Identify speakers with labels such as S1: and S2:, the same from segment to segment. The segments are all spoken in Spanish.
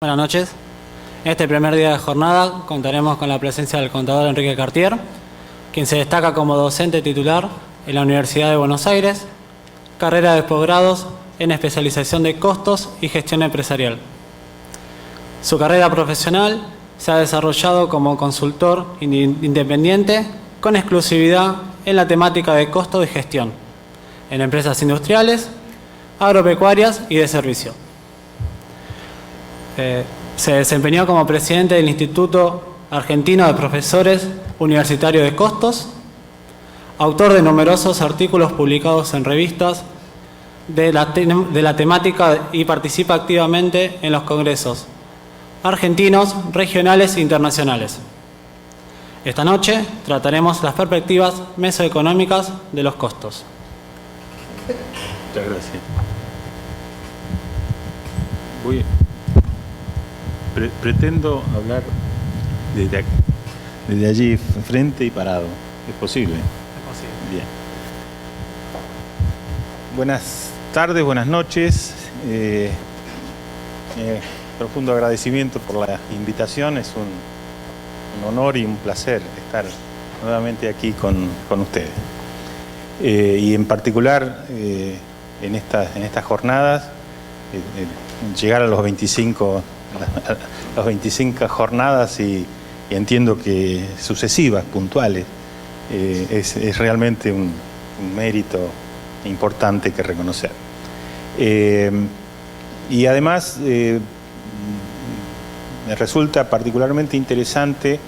S1: Buenas noches. Este primer día de jornada contaremos con la presencia del contador Enrique Cartier, quien se destaca como docente titular en la Universidad de Buenos Aires, carrera de posgrados en especialización de costos y gestión empresarial. Su carrera profesional se ha desarrollado como consultor independiente con exclusividad en la temática de costo y gestión, en empresas industriales, agropecuarias y de servicio. Se desempeñó como presidente del Instituto Argentino de Profesores Universitarios de Costos, autor de numerosos artículos publicados en revistas de la temática y participa activamente en los congresos argentinos, regionales e internacionales. Esta noche trataremos las perspectivas mesoeconómicas de los costos.
S2: Muchas gracias. Pretendo hablar desde allí, frente y parado. ¿Es posible?
S1: Es posible.
S2: Bien. Buenas tardes, buenas noches. Profundo agradecimiento por la invitación. Es un honor y un placer estar nuevamente aquí con ustedes. Y en particular en estas jornadas, llegar a los 25 jornadas y entiendo que sucesivas, puntuales, es realmente un mérito importante que reconocer. Y además me resulta particularmente interesante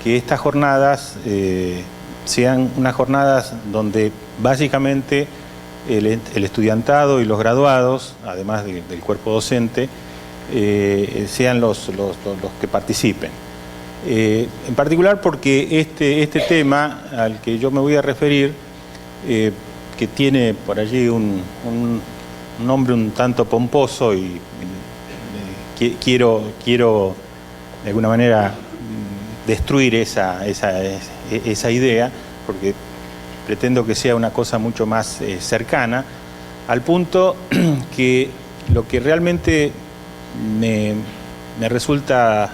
S2: que estas jornadas sean unas jornadas donde básicamente el estudiantado y los graduados, además del cuerpo docente, sean los que participen. En particular porque este tema al que yo me voy a referir, que tiene por allí un nombre un tanto pomposo y quiero de alguna manera destruir esa idea, porque pretendo que sea una cosa mucho más cercana, al punto que lo que realmente me resulta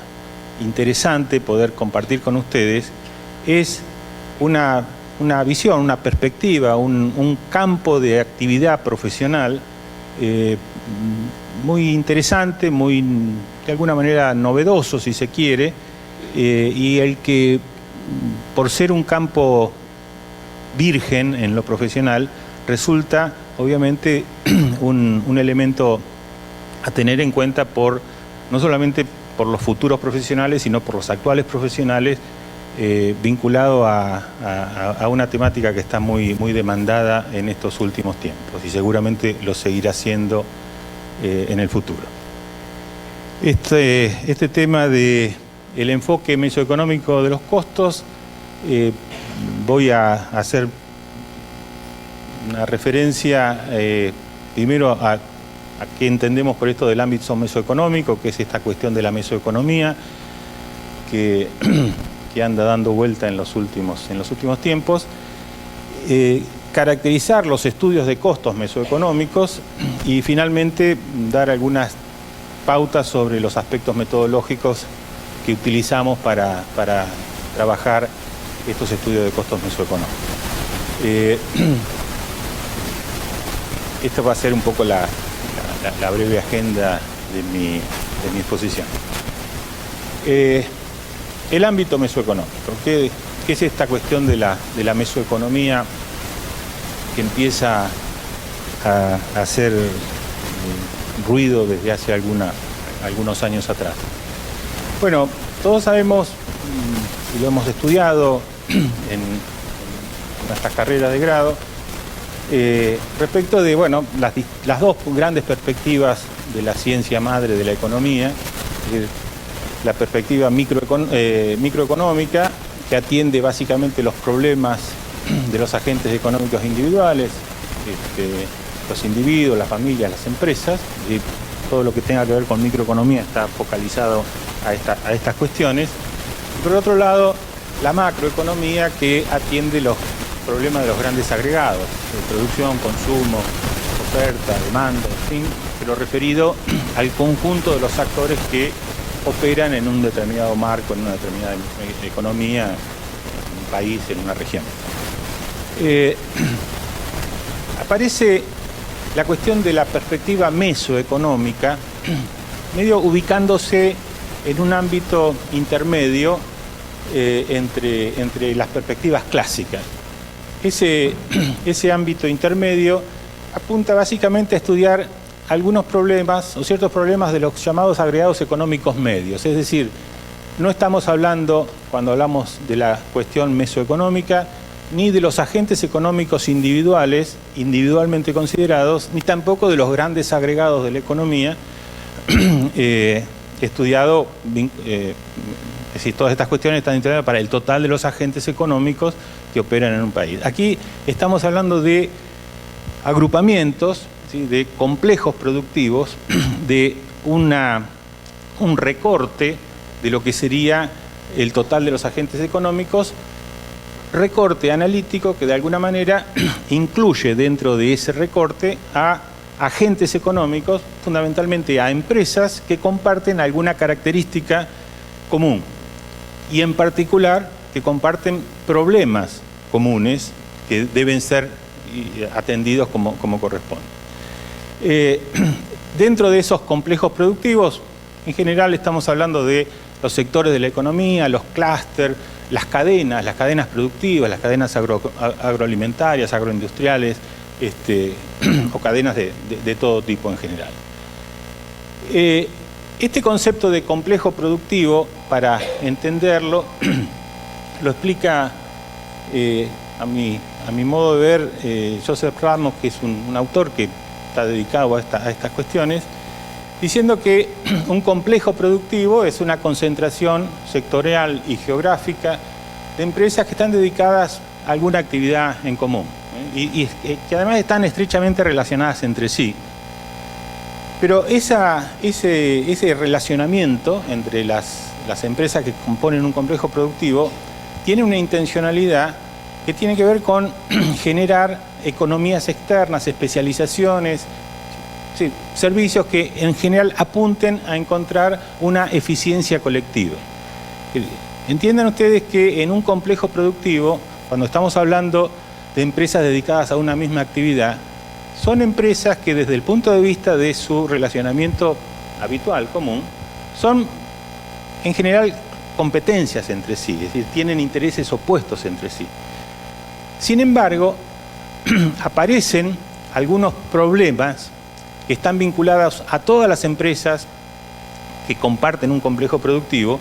S2: interesante poder compartir con ustedes es una visión, una perspectiva, un campo de actividad profesional muy interesante, muy de alguna manera novedoso si se quiere, y el que por ser un campo virgen en lo profesional resulta obviamente un elemento a tener en cuenta no solamente por los futuros profesionales, sino por los actuales profesionales, vinculado a una temática que está muy demandada en estos últimos tiempos y seguramente lo seguirá siendo en el futuro. Este tema del enfoque mesoeconómico de los costos, voy a hacer una referencia primero a qué entendemos por esto del ámbito mesoeconómico, que es esta cuestión de la mesoeconomía que anda dando vuelta en los últimos tiempos, caracterizar los estudios de costos mesoeconómicos y finalmente dar algunas pautas sobre los aspectos metodológicos que utilizamos para trabajar estos estudios de costos mesoeconómicos. Esto va a ser un poco la breve agenda de mi exposición. El ámbito mesoeconómico. ¿Qué es esta cuestión de la mesoeconomía que empieza a hacer ruido desde hace algunos años atrás? Bueno, todos sabemos, y lo hemos estudiado en nuestras carreras de grado, respecto de las dos grandes perspectivas de la ciencia madre de la economía, la perspectiva microeconómica, que atiende básicamente los problemas de los agentes económicos individuales, los individuos, las familias, las empresas, y todo lo que tenga que ver con microeconomía está focalizado a estas cuestiones. Y por otro lado, la macroeconomía, que atiende los problemas de los grandes agregados, de producción, consumo, oferta, demanda, en fin, pero referido al conjunto de los actores que operan en un determinado marco, en una determinada economía, en un país, en una región. Aparece la cuestión de la perspectiva mesoeconómica, medio ubicándose en un ámbito intermedio entre las perspectivas clásicas. Ese ámbito intermedio apunta básicamente a estudiar algunos problemas o ciertos problemas de los llamados agregados económicos medios. Es decir, no estamos hablando, cuando hablamos de la cuestión mesoeconómica, ni de los agentes económicos individuales, individualmente considerados, ni tampoco de los grandes agregados de la economía, estudiado, es decir, todas estas cuestiones están integradas para el total de los agentes económicos que operan en un país. Aquí estamos hablando de agrupamientos, ¿sí?, de complejos productivos, de un recorte de lo que sería el total de los agentes económicos, recorte analítico que de alguna manera incluye dentro de ese recorte a agentes económicos, fundamentalmente a empresas que comparten alguna característica común y en particular que comparten problemas comunes que deben ser atendidos como corresponde. Dentro de esos complejos productivos, en general estamos hablando de los sectores de la economía, los clústeres, las cadenas productivas, las cadenas agroalimentarias, agroindustriales, o cadenas de todo tipo en general. Este concepto de complejo productivo, para entenderlo, lo explica a mi modo de ver Joseph Ramos, que es un autor que está dedicado a estas cuestiones, diciendo que un complejo productivo es una concentración sectorial y geográfica de empresas que están dedicadas a alguna actividad en común, y que además están estrechamente relacionadas entre sí. Pero ese relacionamiento entre las empresas que componen un complejo productivo tiene una intencionalidad que tiene que ver con generar economías externas, especializaciones, sí, servicios que en general apunten a encontrar una eficiencia colectiva. Entiendan ustedes que en un complejo productivo, cuando estamos hablando de empresas dedicadas a una misma actividad, son empresas que desde el punto de vista de su relacionamiento habitual, común, son en general competencias entre sí, es decir, tienen intereses opuestos entre sí. Sin embargo, aparecen algunos problemas que están vinculados a todas las empresas que comparten un complejo productivo,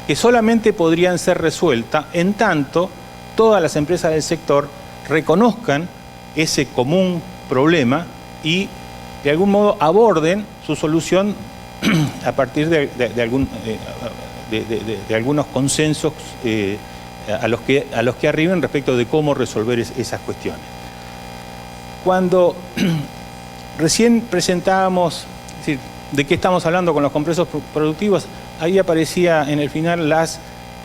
S2: que solamente podrían ser resueltas en tanto todas las empresas del sector reconozcan ese común problema y de algún modo aborden su solución a partir de algunos consensos a los que arriben respecto de cómo resolver esas cuestiones. Cuando recién presentábamos, es decir, de qué estamos hablando con los complejos productivos, ahí aparecía en el final las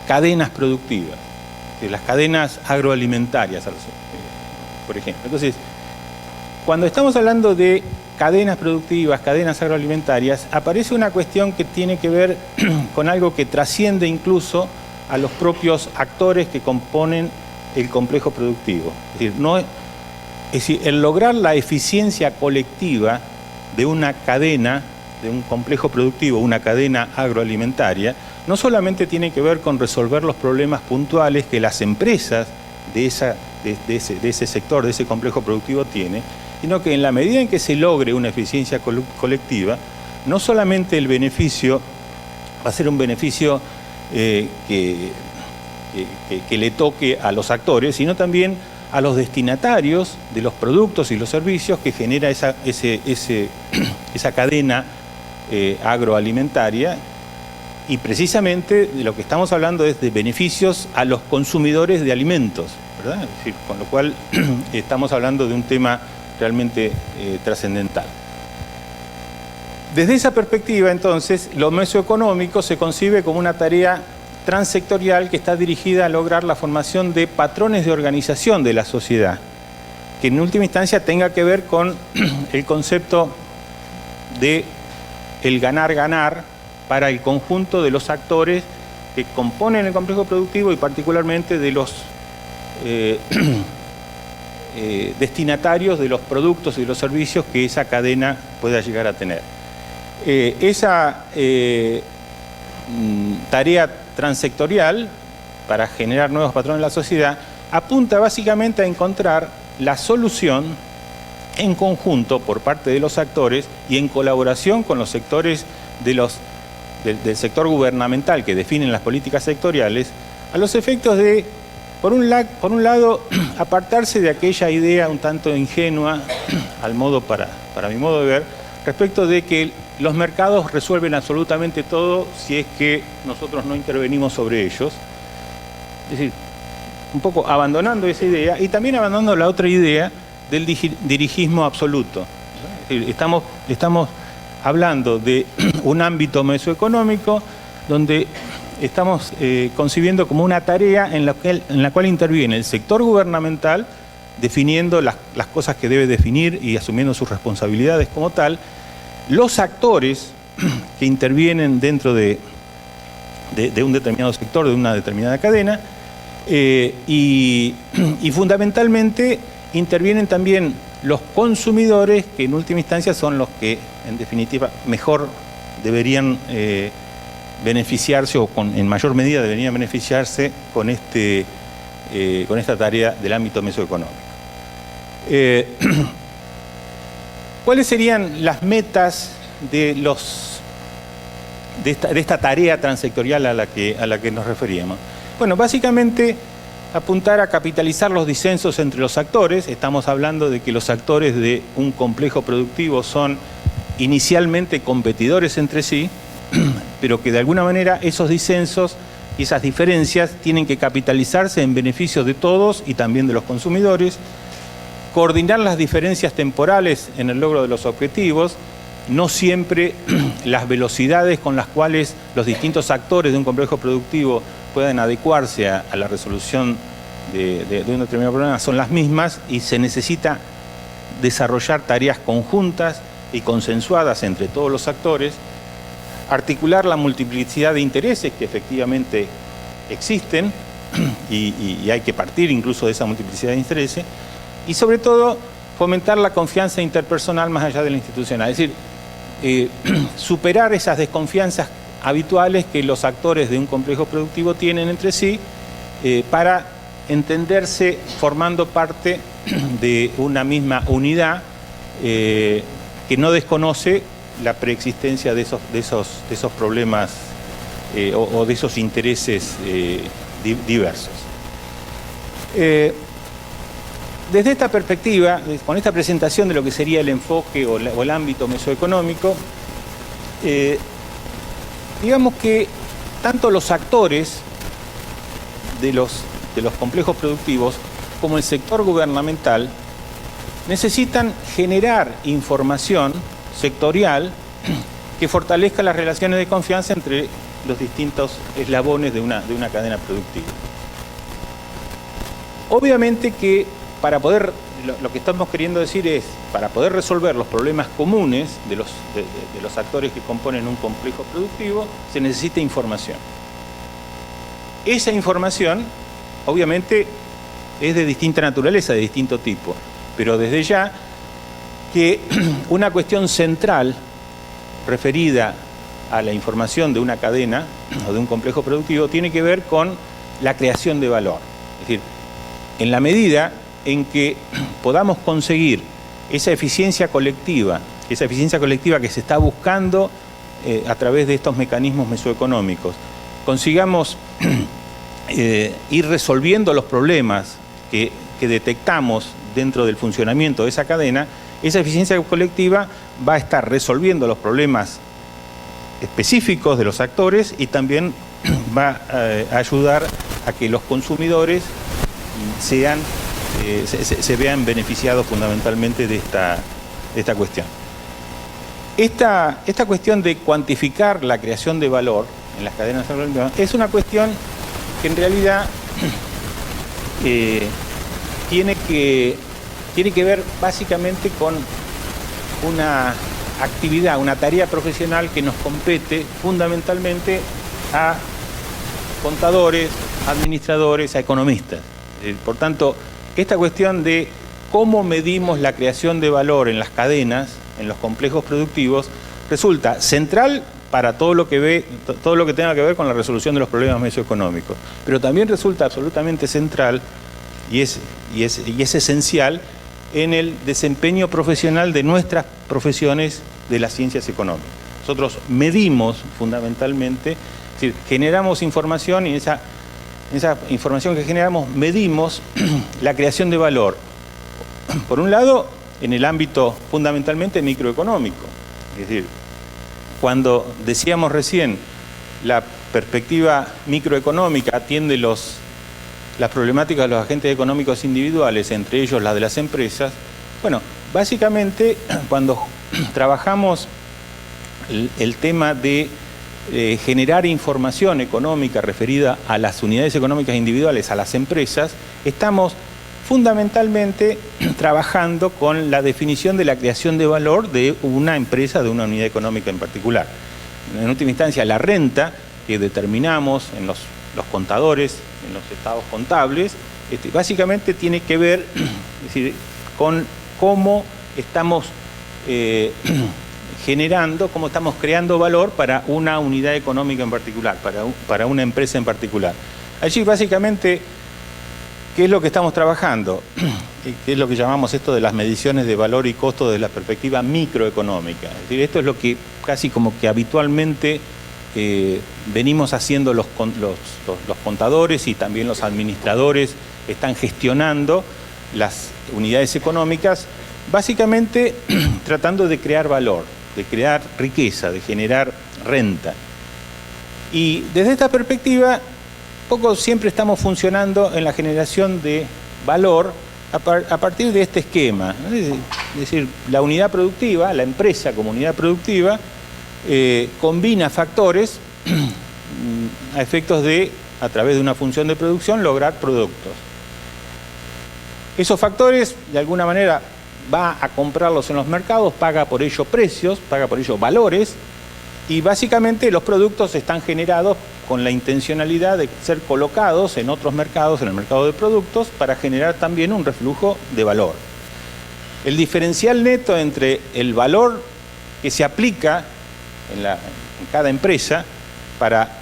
S2: cadenas productivas, las cadenas agroalimentarias, por ejemplo. Entonces, cuando estamos hablando de cadenas productivas, cadenas agroalimentarias, aparece una cuestión que tiene que ver con algo que trasciende incluso a los propios actores que componen el complejo productivo. Es decir, el lograr la eficiencia colectiva de una cadena, de un complejo productivo, una cadena agroalimentaria, no solamente tiene que ver con resolver los problemas puntuales que las empresas de ese sector, de ese complejo productivo tienen, sino que en la medida en que se logre una eficiencia colectiva, no solamente el beneficio va a ser un beneficio que le toque a los actores, sino también a los destinatarios de los productos y los servicios que genera esa cadena agroalimentaria, y precisamente de lo que estamos hablando es de beneficios a los consumidores de alimentos, ¿verdad? Es decir, con lo cual estamos hablando de un tema realmente trascendental. Desde esa perspectiva, entonces, lo mesoeconómico se concibe como una tarea transsectorial que está dirigida a lograr la formación de patrones de organización de la sociedad, que en última instancia tenga que ver con el concepto de el ganar-ganar para el conjunto de los actores que componen el complejo productivo y particularmente de los destinatarios de los productos y de los servicios que esa cadena pueda llegar a tener. Esa tarea transsectorial para generar nuevos patrones en la sociedad apunta básicamente a encontrar la solución en conjunto por parte de los actores y en colaboración con los sectores del sector gubernamental que definen las políticas sectoriales, a los efectos de, por un lado, apartarse de aquella idea un tanto ingenua, para mi modo de ver, respecto de que los mercados resuelven absolutamente todo si es que nosotros no intervenimos sobre ellos. Es decir, un poco abandonando esa idea y también abandonando la otra idea del dirigismo absoluto. Es decir, estamos hablando de un ámbito mesoeconómico donde estamos concibiendo como una tarea en la cual interviene el sector gubernamental definiendo las cosas que debe definir y asumiendo sus responsabilidades como tal, los actores que intervienen dentro de un determinado sector, de una determinada cadena, y fundamentalmente intervienen también los consumidores, que en última instancia son los que, en definitiva, mejor deberían beneficiarse o en mayor medida deberían beneficiarse con esta tarea del ámbito mesoeconómico. ¿Cuáles serían las metas de esta tarea transsectorial a la que nos referíamos? Bueno, básicamente apuntar a capitalizar los disensos entre los actores. Estamos hablando de que los actores de un complejo productivo son inicialmente competidores entre sí, pero que de alguna manera esos disensos y esas diferencias tienen que capitalizarse en beneficio de todos y también de los consumidores. Coordinar las diferencias temporales en el logro de los objetivos, no siempre las velocidades con las cuales los distintos actores de un complejo productivo pueden adecuarse a la resolución de un determinado problema son las mismas y se necesita desarrollar tareas conjuntas y consensuadas entre todos los actores, articular la multiplicidad de intereses que efectivamente existen y hay que partir incluso de esa multiplicidad de intereses, y sobre todo fomentar la confianza interpersonal más allá de la institucional. Es decir, superar esas desconfianzas habituales que los actores de un complejo productivo tienen entre sí para entenderse formando parte de una misma unidad que no desconoce la preexistencia de esos problemas o de esos intereses diversos. Desde esta perspectiva, con esta presentación de lo que sería el enfoque o el ámbito mesoeconómico, digamos que tanto los actores de los complejos productivos como el sector gubernamental necesitan generar información sectorial que fortalezca las relaciones de confianza entre los distintos eslabones de una cadena productiva. Obviamente que para poder, lo que estamos queriendo decir es, para poder resolver los problemas comunes de los actores que componen un complejo productivo, se necesita información. Esa información, obviamente, es de distinta naturaleza, de distinto tipo, pero desde ya que una cuestión central referida a la información de una cadena o de un complejo productivo tiene que ver con la creación de valor. Es decir, en la medida en que podamos conseguir esa eficiencia colectiva que se está buscando a través de estos mecanismos mesoeconómicos, consigamos ir resolviendo los problemas que detectamos dentro del funcionamiento de esa cadena, esa eficiencia colectiva va a estar resolviendo los problemas específicos de los actores y también va a ayudar a que los consumidores se vean beneficiados fundamentalmente de esta cuestión. Esta cuestión de cuantificar la creación de valor en las cadenas agroalimentarias es una cuestión que en realidad tiene que ver básicamente con actividad, una tarea profesional que nos compete fundamentalmente a contadores, administradores, a economistas. Por tanto, esta cuestión de cómo medimos la creación de valor en las cadenas, en los complejos productivos, resulta central para todo lo que tenga que ver con la resolución de los problemas socioeconómicos. Pero también resulta absolutamente central y es esencial en el desempeño profesional de nuestras profesiones de las ciencias económicas. Nosotros medimos fundamentalmente, es decir, generamos información y esa información que generamos medimos la creación de valor. Por un lado, en el ámbito fundamentalmente microeconómico. Es decir, cuando decíamos recién la perspectiva microeconómica atiende las problemáticas de los agentes económicos individuales, entre ellos la de las empresas, bueno, básicamente cuando trabajamos el tema de generar información económica referida a las unidades económicas individuales, a las empresas, estamos fundamentalmente trabajando con la definición de la creación de valor de una empresa, de una unidad económica en particular. En última instancia, la renta que determinamos en los contadores, en los estados contables, básicamente tiene que ver, es decir, con cómo estamos cómo estamos creando valor para una unidad económica en particular, para una empresa en particular. Allí básicamente, ¿qué es lo que estamos trabajando? ¿Qué es lo que llamamos esto de las mediciones de valor y costo desde la perspectiva microeconómica? Es decir, esto es lo que casi como que habitualmente venimos haciendo los contadores y también los administradores están gestionando las unidades económicas, básicamente tratando de crear valor, de crear riqueza, de generar renta. Y desde esta perspectiva, siempre estamos funcionando en la generación de valor a partir de este esquema. Es decir, la unidad productiva, la empresa como unidad productiva, combina factores a efectos de, a través de una función de producción, lograr productos. Esos factores, de alguna manera, va a comprarlos en los mercados, paga por ello precios, paga por ello valores, y básicamente los productos están generados con la intencionalidad de ser colocados en otros mercados, en el mercado de productos, para generar también un reflujo de valor. El diferencial neto entre el valor que se aplica en cada empresa para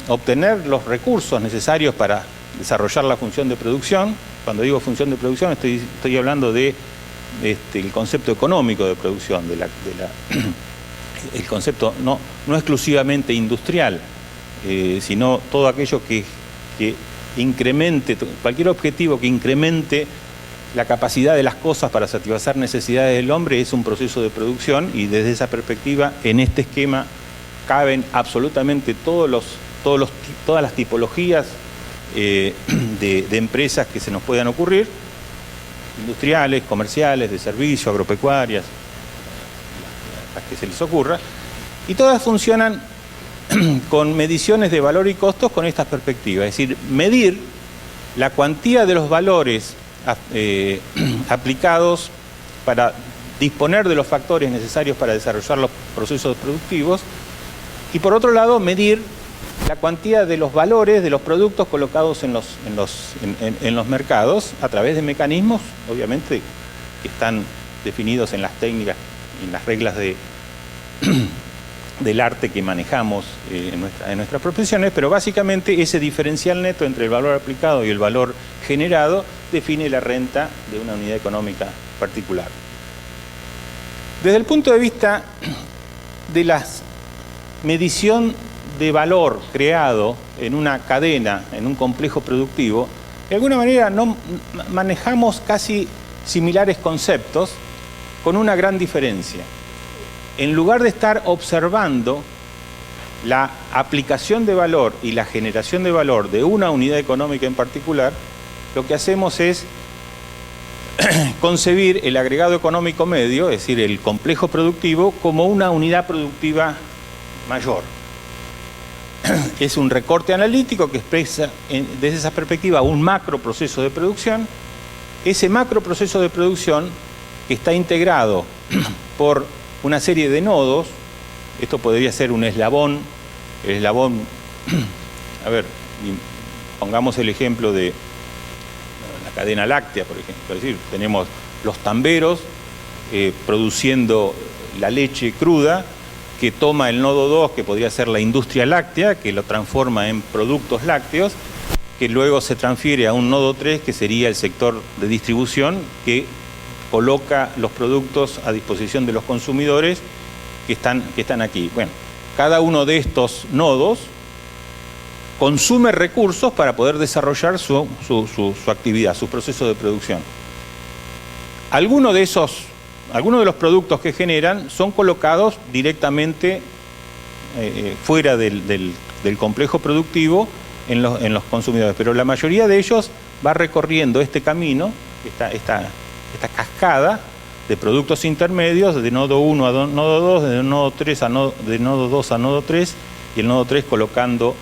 S2: obtener los recursos necesarios para desarrollar la función de producción. Cuando digo función de producción estoy hablando de el concepto económico de producción, el concepto no exclusivamente industrial, sino todo aquello que incremente, cualquier objetivo que incremente la capacidad de las cosas para satisfacer necesidades del hombre es un proceso de producción, y desde esa perspectiva, en este esquema caben absolutamente todas las tipologías de empresas que se nos puedan ocurrir, industriales, comerciales, de servicio, agropecuarias, las que se les ocurra, y todas funcionan con mediciones de valor y costos con estas perspectivas, es decir, medir la cuantía de los valores aplicados para disponer de los factores necesarios para desarrollar los procesos productivos, y por otro lado medir la cuantía de los valores de los productos colocados en los mercados a través de mecanismos, obviamente, que están definidos en las técnicas y en las reglas del arte que manejamos en nuestras profesiones, pero básicamente ese diferencial neto entre el valor aplicado y el valor generado define la renta de una unidad económica particular. Desde el punto de vista de la medición de valor creado en una cadena, en un complejo productivo, de alguna manera no manejamos casi similares conceptos, con una gran diferencia. En lugar de estar observando la aplicación de valor y la generación de valor de una unidad económica en particular, lo que hacemos es concebir el agregado económico medio, es decir, el complejo productivo, como una unidad productiva mayor. Es un recorte analítico que expresa desde esa perspectiva un macro proceso de producción. Ese macro proceso de producción, que está integrado por una serie de nodos. Esto podría ser un eslabón. El eslabón, a ver, pongamos el ejemplo de la cadena láctea, por ejemplo. Es decir, tenemos los tamberos produciendo la leche cruda, que toma el nodo 2, que podría ser la industria láctea, que lo transforma en productos lácteos, que luego se transfiere a un nodo 3, que sería el sector de distribución, que coloca los productos a disposición de los consumidores que están aquí. Bueno, cada uno de estos nodos consume recursos para poder desarrollar su actividad, su proceso de producción. Algunos de los productos que generan son colocados directamente fuera del complejo productivo en los consumidores, pero la mayoría de ellos va recorriendo este camino, esta cascada de productos intermedios, de nodo 1 a nodo 2, de nodo 3 de nodo 2 a nodo 3, y el nodo 3 colocando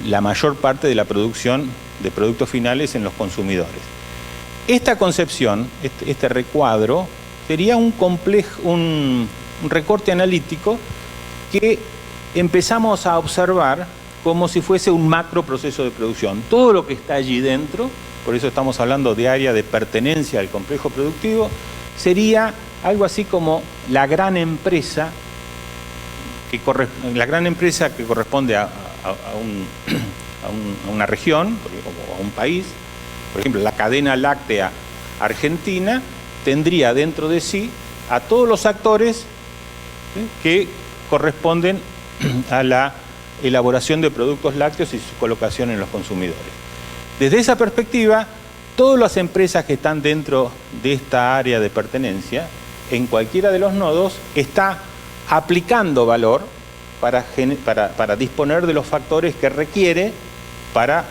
S2: la mayor parte de la producción de productos finales en los consumidores. Esta concepción, este recuadro, sería un recorte analítico que empezamos a observar como si fuese un macro proceso de producción. Todo lo que está allí dentro, por eso estamos hablando de área de pertenencia al complejo productivo, sería algo así como la gran empresa que corresponde a una región o a un país. Por ejemplo, la cadena láctea argentina tendría dentro de sí a todos los actores que corresponden a la elaboración de productos lácteos y su colocación en los consumidores. Desde esa perspectiva, todas las empresas que están dentro de esta área de pertenencia, en cualquiera de los nodos, está aplicando valor para disponer de los factores que requiere para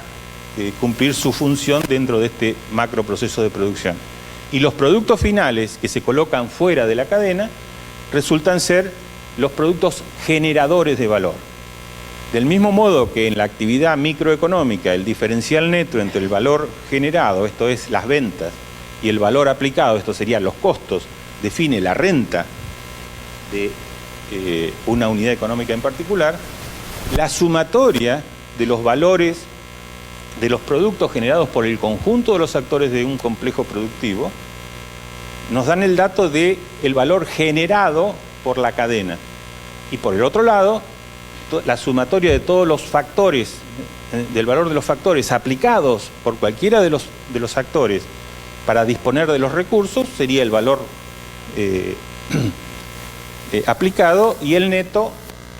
S2: cumplir su función dentro de este macro proceso de producción. Y los productos finales que se colocan fuera de la cadena resultan ser los productos generadores de valor. Del mismo modo que en la actividad microeconómica el diferencial neto entre el valor generado, esto es las ventas, y el valor aplicado, esto serían los costos, define la renta de una unidad económica en particular, la sumatoria de los valores de los productos generados por el conjunto de los actores de un complejo productivo nos dan el dato del valor generado por la cadena. Y por el otro lado, la sumatoria de todos los factores, del valor de los factores aplicados por cualquiera de los actores para disponer de los recursos, sería el valor aplicado, y el neto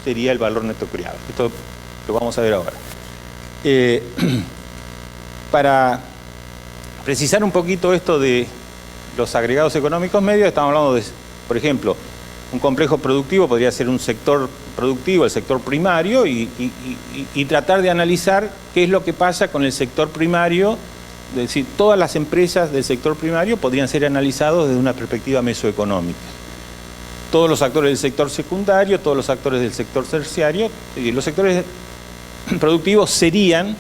S2: sería el valor neto creado. Esto lo vamos a ver ahora. Para precisar un poquito esto de los agregados económicos medios, estamos hablando de, por ejemplo, un complejo productivo podría ser un sector productivo, el sector primario, y tratar de analizar qué es lo que pasa con el sector primario. Es decir, todas las empresas del sector primario podrían ser analizados desde una perspectiva mesoeconómica. Todos los actores del sector secundario, todos los actores del sector terciario, los sectores productivos serían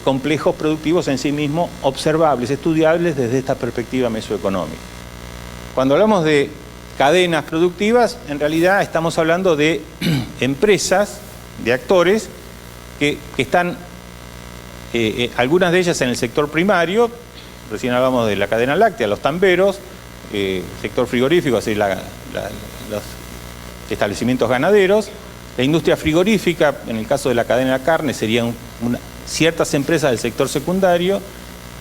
S2: complejos productivos en sí mismos, observables, estudiables desde esta perspectiva mesoeconómica. Cuando hablamos de cadenas productivas, en realidad estamos hablando de empresas, de actores que están, algunas de ellas en el sector primario. Recién hablamos de la cadena láctea, los tamberos, sector frigorífico, así los establecimientos ganaderos. La industria frigorífica, en el caso de la cadena de carne, serían ciertas empresas del sector secundario,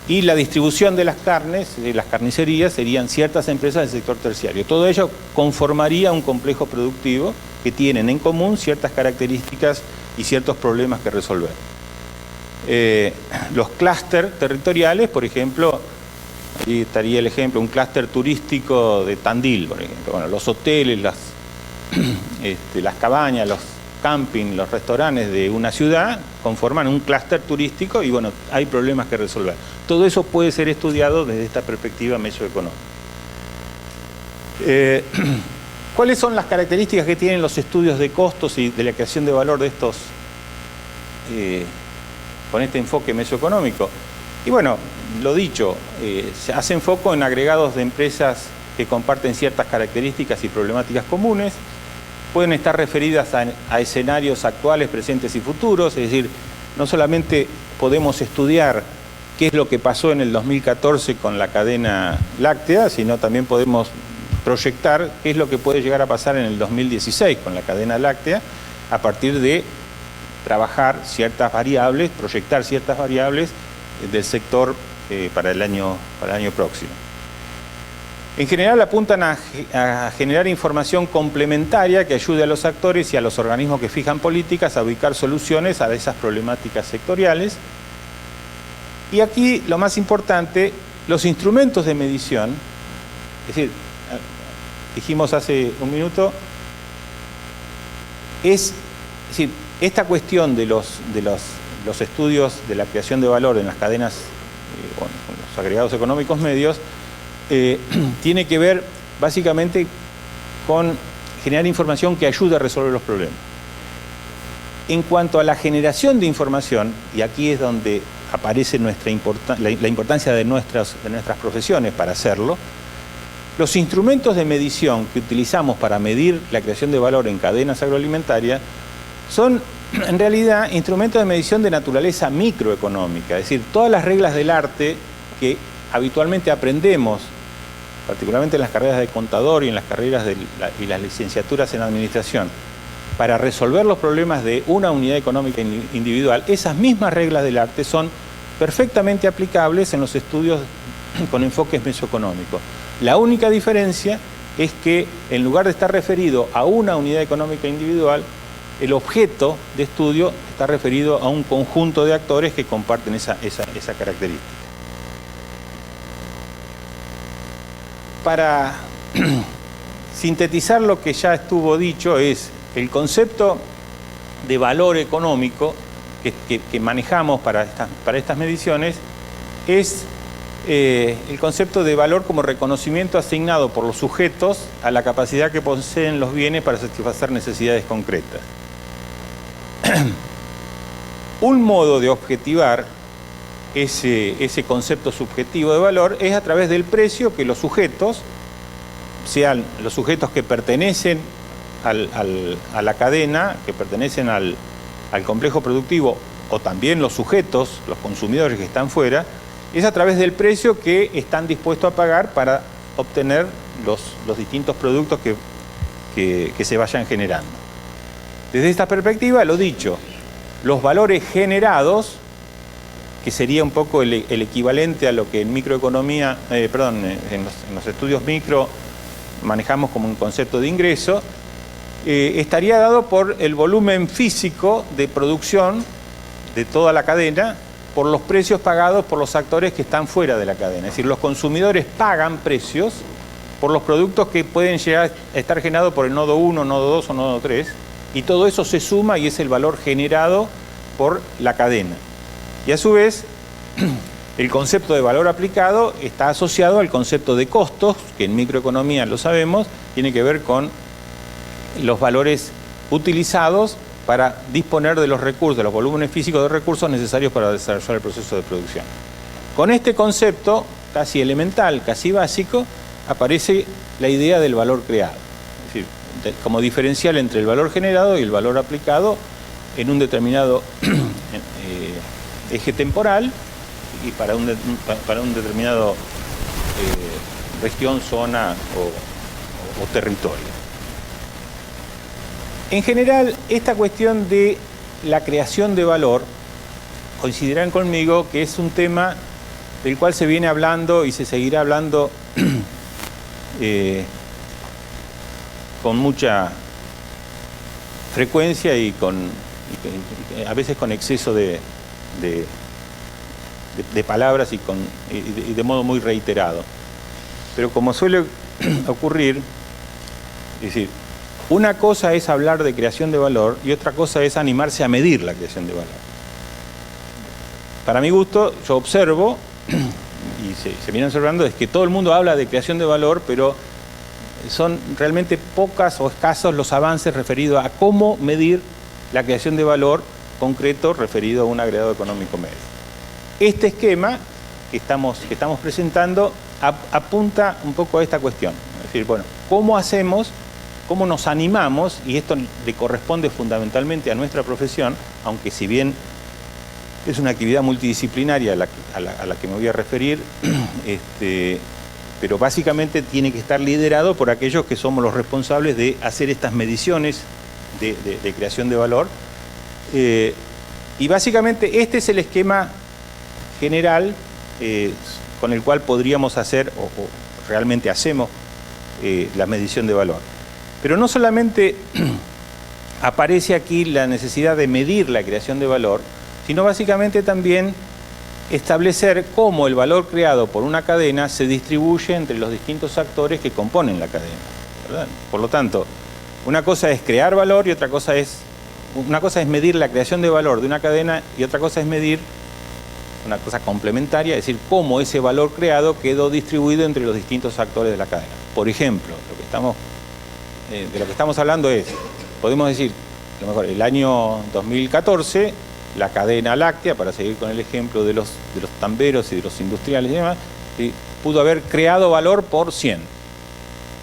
S2: y la distribución de las carnes, de las carnicerías, serían ciertas empresas del sector terciario. Todo ello conformaría un complejo productivo que tienen en común ciertas características y ciertos problemas que resolver. Los clústeres territoriales, por ejemplo, ahí estaría el ejemplo, un clúster turístico de Tandil, por ejemplo. Bueno, los hoteles, las cabañas, los camping, los restaurantes de una ciudad conforman un clúster turístico, y bueno, hay problemas que resolver. Todo eso puede ser estudiado desde esta perspectiva mesoeconómica. ¿Cuáles son las características que tienen los estudios de costos y de la creación de valor de estos, con este enfoque mesoeconómico? Y bueno, lo dicho, se hace foco en agregados de empresas que comparten ciertas características y problemáticas comunes. Pueden estar referidas a escenarios actuales, presentes y futuros, es decir, no solamente podemos estudiar qué es lo que pasó en el 2014 con la cadena láctea, sino también podemos proyectar qué es lo que puede llegar a pasar en el 2016 con la cadena láctea, a partir de trabajar ciertas variables, proyectar ciertas variables del sector para el año próximo. En general apuntan a generar información complementaria que ayude a los actores y a los organismos que fijan políticas a ubicar soluciones a esas problemáticas sectoriales. Y aquí lo más importante, los instrumentos de medición, es decir, dijimos hace un minuto, es decir, esta cuestión de los estudios de la creación de valor en las cadenas, con los agregados económicos medios, tiene que ver básicamente con generar información que ayude a resolver los problemas. En cuanto a la generación de información, y aquí es donde aparece la importancia de nuestras profesiones para hacerlo, los instrumentos de medición que utilizamos para medir la creación de valor en cadenas agroalimentarias son en realidad instrumentos de medición de naturaleza microeconómica, es decir, todas las reglas del arte que habitualmente aprendemos, particularmente en las carreras de contador y en las carreras y las licenciaturas en administración, para resolver los problemas de una unidad económica individual, esas mismas reglas del arte son perfectamente aplicables en los estudios con enfoques mesoeconómicos. La única diferencia es que en lugar de estar referido a una unidad económica individual, el objeto de estudio está referido a un conjunto de actores que comparten esa característica. Para sintetizar lo que ya estuvo dicho, es el concepto de valor económico que manejamos para estas mediciones es el concepto de valor como reconocimiento asignado por los sujetos a la capacidad que poseen los bienes para satisfacer necesidades concretas. Un modo de objetivar ese concepto subjetivo de valor es a través del precio que los sujetos, sean los sujetos que pertenecen a la cadena, que pertenecen al complejo productivo, o también los sujetos, los consumidores que están fuera, es a través del precio que están dispuestos a pagar para obtener los distintos productos que se vayan generando. Desde esta perspectiva, lo dicho, los valores generados, que sería un poco el equivalente a lo que en microeconomía, en los estudios micro manejamos como un concepto de ingreso, estaría dado por el volumen físico de producción de toda la cadena por los precios pagados por los actores que están fuera de la cadena. Es decir, los consumidores pagan precios por los productos que pueden llegar a estar generados por el nodo 1, nodo 2 o nodo 3, y todo eso se suma y es el valor generado por la cadena. Y a su vez, el concepto de valor aplicado está asociado al concepto de costos, que en microeconomía lo sabemos, tiene que ver con los valores utilizados para disponer de los recursos, de los volúmenes físicos de recursos necesarios para desarrollar el proceso de producción. Con este concepto, casi elemental, casi básico, aparece la idea del valor creado. Es decir, como diferencial entre el valor generado y el valor aplicado en un determinado eje temporal y para un determinado región, zona o territorio. En general, esta cuestión de la creación de valor, coincidirán conmigo que es un tema del cual se viene hablando y se seguirá hablando con mucha frecuencia y a veces con exceso de palabras y de modo muy reiterado. Pero como suele ocurrir, es decir, una cosa es hablar de creación de valor y otra cosa es animarse a medir la creación de valor. Para mi gusto, yo observo, y se viene observando, es que todo el mundo habla de creación de valor, pero son realmente pocas o escasos los avances referidos a cómo medir la creación de valor concreto referido a un agregado económico medio. Este esquema que estamos presentando apunta un poco a esta cuestión. decir, bueno, ¿cómo hacemos, cómo nos animamos? Y esto le corresponde fundamentalmente a nuestra profesión, aunque si bien es una actividad multidisciplinaria a la que me voy a referir, pero básicamente tiene que estar liderado por aquellos que somos los responsables de hacer estas mediciones de creación de valor. Y básicamente este es el esquema general con el cual podríamos hacer, o realmente hacemos, la medición de valor. Pero no solamente aparece aquí la necesidad de medir la creación de valor, sino básicamente también establecer cómo el valor creado por una cadena se distribuye entre los distintos actores que componen la cadena, ¿verdad? Por lo tanto, una cosa es crear valor y otra cosa es medir la creación de valor de una cadena y otra cosa es medir una cosa complementaria, es decir, cómo ese valor creado quedó distribuido entre los distintos actores de la cadena. Por ejemplo, de lo que estamos hablando es, podemos decir, a lo mejor el año 2014, la cadena láctea, para seguir con el ejemplo de los tamberos y de los industriales y demás, pudo haber creado valor por 100.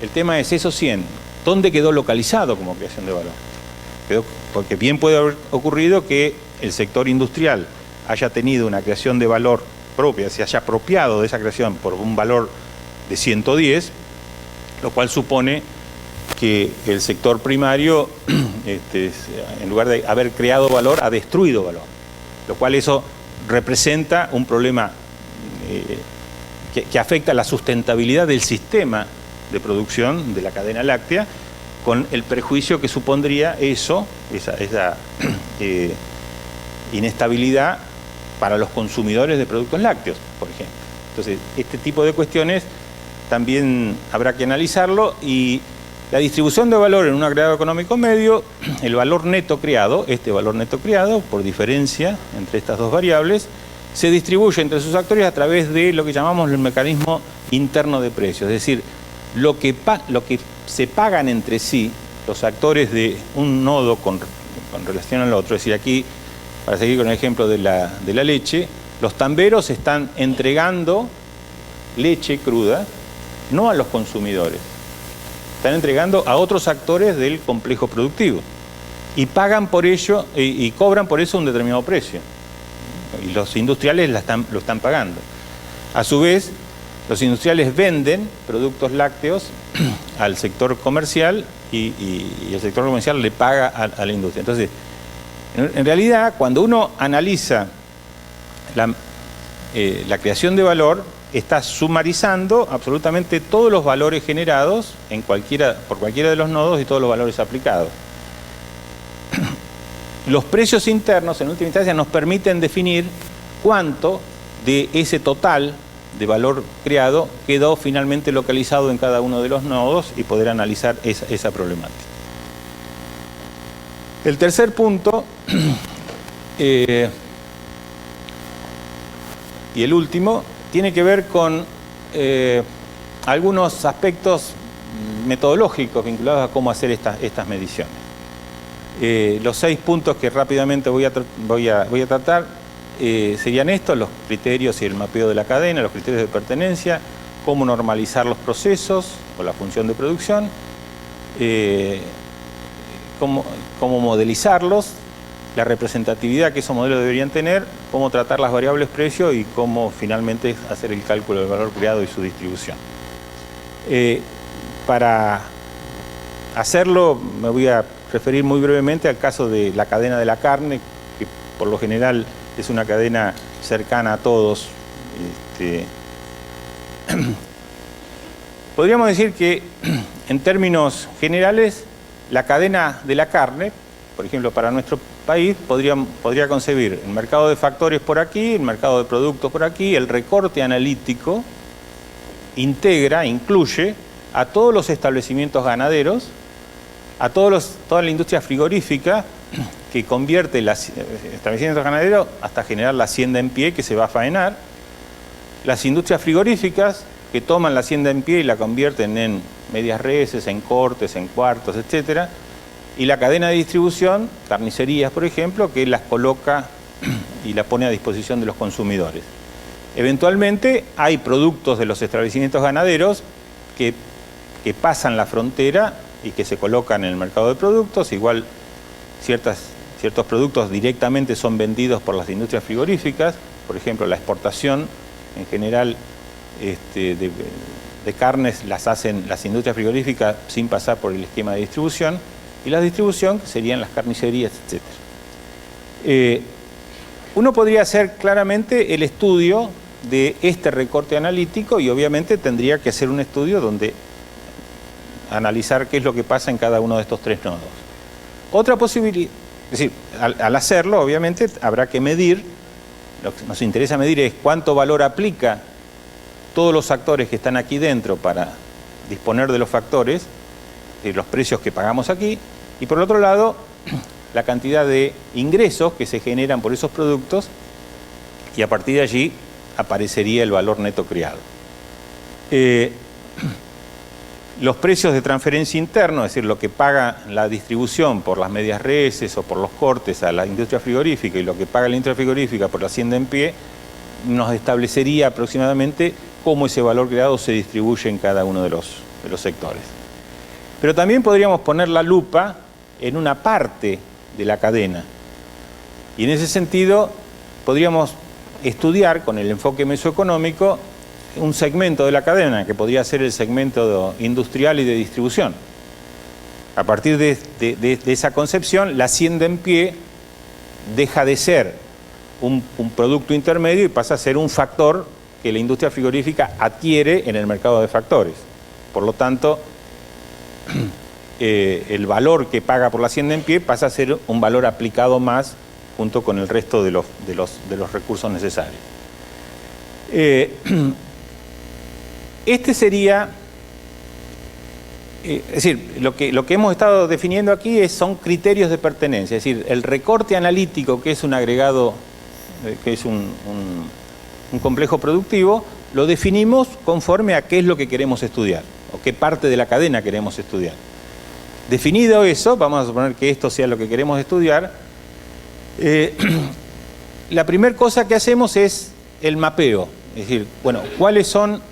S2: El tema es esos 100, ¿dónde quedó localizado como creación de valor? Porque bien puede haber ocurrido que el sector industrial haya tenido una creación de valor propia, se haya apropiado de esa creación por un valor de 110, lo cual supone que el sector primario, en lugar de haber creado valor, ha destruido valor, lo cual eso representa un problema que afecta a la sustentabilidad del sistema de producción de la cadena láctea, con el perjuicio que supondría esa inestabilidad para los consumidores de productos lácteos, por ejemplo. Entonces, este tipo de cuestiones también habrá que analizarlo, y la distribución de valor en un agregado económico medio, el valor neto creado, por diferencia entre estas dos variables, se distribuye entre sus actores a través de lo que llamamos el mecanismo interno de precios, es decir, lo que se pagan entre sí los actores de un nodo con relación al otro. Es decir, aquí, para seguir con el ejemplo de la leche, los tamberos están entregando leche cruda, no a los consumidores, están entregando a otros actores del complejo productivo y pagan por ello y cobran por eso un determinado precio, y los industriales lo están pagando. A su vez, los industriales venden productos lácteos al sector comercial y el sector comercial le paga a la industria. Entonces, en realidad, cuando uno analiza la creación de valor, está sumarizando absolutamente todos los valores generados por cualquiera de los nodos y todos los valores aplicados. Los precios internos, en última instancia, nos permiten definir cuánto de ese total de valor creado quedó finalmente localizado en cada uno de los nodos y poder analizar esa problemática. El tercer punto, y el último, tiene que ver con algunos aspectos metodológicos vinculados a cómo hacer estas mediciones. Los 6 puntos que rápidamente voy a tratar serían estos: los criterios y el mapeo de la cadena, los criterios de pertenencia, cómo normalizar los procesos o la función de producción, cómo modelizarlos, la representatividad que esos modelos deberían tener, cómo tratar las variables precio y cómo finalmente hacer el cálculo del valor creado y su distribución. Para hacerlo me voy a referir muy brevemente al caso de la cadena de la carne, que por lo general es una cadena cercana a todos. Podríamos decir que, en términos generales, la cadena de la carne, por ejemplo, para nuestro país, podría concebir el mercado de factores por aquí, el mercado de productos por aquí, el recorte analítico incluye a todos los establecimientos ganaderos, a toda la industria frigorífica que convierte los establecimientos ganaderos hasta generar la hacienda en pie que se va a faenar, las industrias frigoríficas que toman la hacienda en pie y la convierten en medias reses, en cortes, en cuartos, etcétera, y la cadena de distribución, carnicerías por ejemplo, que las coloca y las pone a disposición de los consumidores. Eventualmente hay productos de los establecimientos ganaderos que que pasan la frontera y que se colocan en el mercado de productos. Igual ciertos productos directamente son vendidos por las industrias frigoríficas. Por ejemplo, la exportación en general de carnes las hacen las industrias frigoríficas sin pasar por el esquema de distribución, y la distribución serían las carnicerías, etc. Uno podría hacer claramente el estudio de este recorte analítico, y obviamente tendría que hacer un estudio donde analizar qué es lo que pasa en cada uno de estos tres nodos. Otra posibilidad, es decir, al hacerlo, obviamente habrá que medir. Lo que nos interesa medir es cuánto valor aplica todos los actores que están aquí dentro para disponer de los factores, de los precios que pagamos aquí, y por otro lado, la cantidad de ingresos que se generan por esos productos, y a partir de allí aparecería el valor neto creado. Los precios de transferencia interno, es decir, lo que paga la distribución por las medias reses o por los cortes a la industria frigorífica y lo que paga la industria frigorífica por la hacienda en pie, nos establecería aproximadamente cómo ese valor creado se distribuye en cada uno de los sectores. Pero también podríamos poner la lupa en una parte de la cadena. Y en ese sentido podríamos estudiar con el enfoque mesoeconómico un segmento de la cadena, que podría ser el segmento industrial y de distribución. A partir de esa concepción, la hacienda en pie deja de ser un producto intermedio y pasa a ser un factor que la industria frigorífica adquiere en el mercado de factores. Por lo tanto, el valor que paga por la hacienda en pie pasa a ser un valor aplicado más junto con el resto de los recursos necesarios. Este sería, es decir, lo que hemos estado definiendo aquí son criterios de pertenencia, es decir, el recorte analítico, que es un agregado, que es un complejo productivo, lo definimos conforme a qué es lo que queremos estudiar, o qué parte de la cadena queremos estudiar. Definido eso, vamos a suponer que esto sea lo que queremos estudiar, la primera cosa que hacemos es el mapeo, es decir, bueno, cuáles son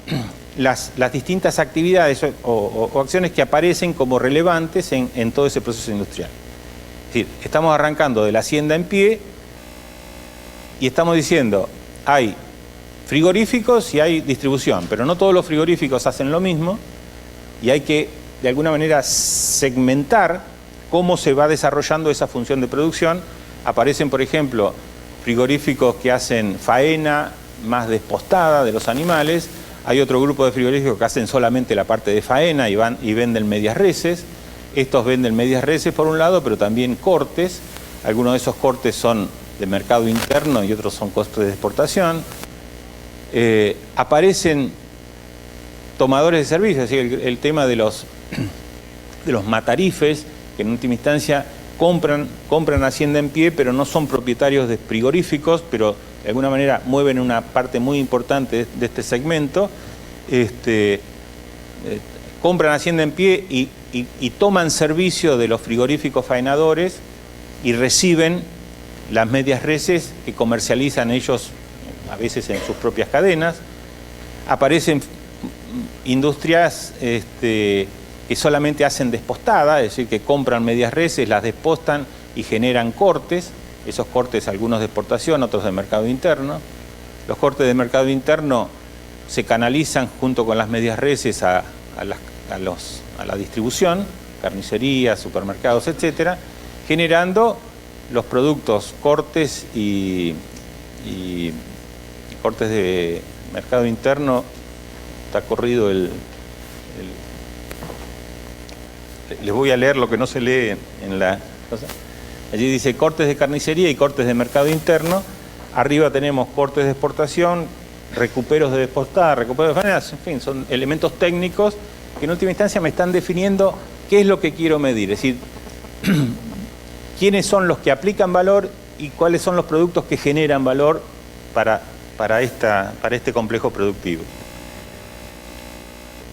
S2: las distintas actividades o acciones que aparecen como relevantes en todo ese proceso industrial. Es decir, estamos arrancando de la hacienda en pie y estamos diciendo, hay frigoríficos y hay distribución, pero no todos los frigoríficos hacen lo mismo y hay que, de alguna manera, segmentar cómo se va desarrollando esa función de producción. Aparecen, por ejemplo, frigoríficos que hacen faena más despostada de los animales. Hay otro grupo de frigoríficos que hacen solamente la parte de faena y venden medias reses. Estos venden medias reses por un lado, pero también cortes. Algunos de esos cortes son de mercado interno y otros son costes de exportación. Aparecen tomadores de servicios, así el tema de los matarifes, que en última instancia compran hacienda en pie, pero no son propietarios de frigoríficos, pero de alguna manera mueven una parte muy importante de este segmento. Compran hacienda en pie y toman servicio de los frigoríficos faenadores y reciben las medias reses que comercializan ellos a veces en sus propias cadenas. Aparecen industrias que solamente hacen despostada, es decir, que compran medias reses, las despostan y generan cortes. Esos cortes, algunos de exportación, otros de mercado interno. Los cortes de mercado interno se canalizan junto con las medias reses a la distribución, carnicerías, supermercados, etcétera, generando los productos cortes y cortes de mercado interno. Está corrido les voy a leer lo que no se lee en la cosa. Allí dice cortes de carnicería y cortes de mercado interno. Arriba tenemos cortes de exportación, recuperos de despostada, recuperos de faenas, en fin, son elementos técnicos que en última instancia me están definiendo qué es lo que quiero medir. Es decir, quiénes son los que aplican valor y cuáles son los productos que generan valor para este complejo productivo.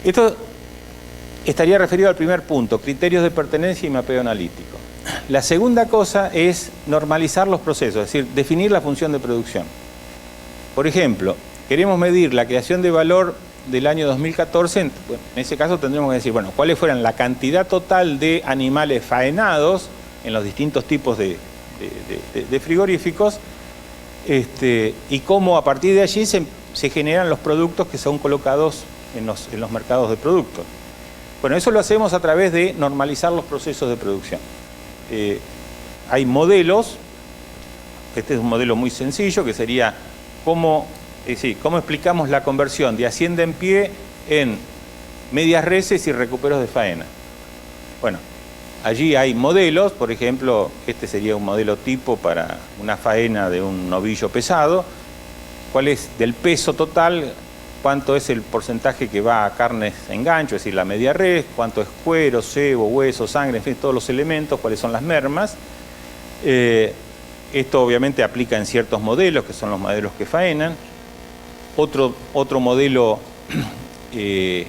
S2: Esto estaría referido al primer punto, criterios de pertenencia y mapeo analítico. La segunda cosa es normalizar los procesos, es decir, definir la función de producción. Por ejemplo, queremos medir la creación de valor del año 2014, en ese caso tendremos que decir, bueno, cuáles fueran la cantidad total de animales faenados en los distintos tipos de frigoríficos, y cómo a partir de allí se generan los productos que son colocados en los mercados de productos. Bueno, eso lo hacemos a través de normalizar los procesos de producción. Hay modelos, este es un modelo muy sencillo, que sería cómo explicamos la conversión de hacienda en pie en medias reses y recuperos de faena. Bueno, allí hay modelos, por ejemplo, este sería un modelo tipo para una faena de un novillo pesado. ¿Cuál es del peso total? ¿Cuánto es el porcentaje que va a carnes en gancho, es decir, la media res? ¿Cuánto es cuero, sebo, hueso, sangre? En fin, todos los elementos, cuáles son las mermas. Esto obviamente aplica en ciertos modelos, que son los modelos que faenan. Otro modelo, que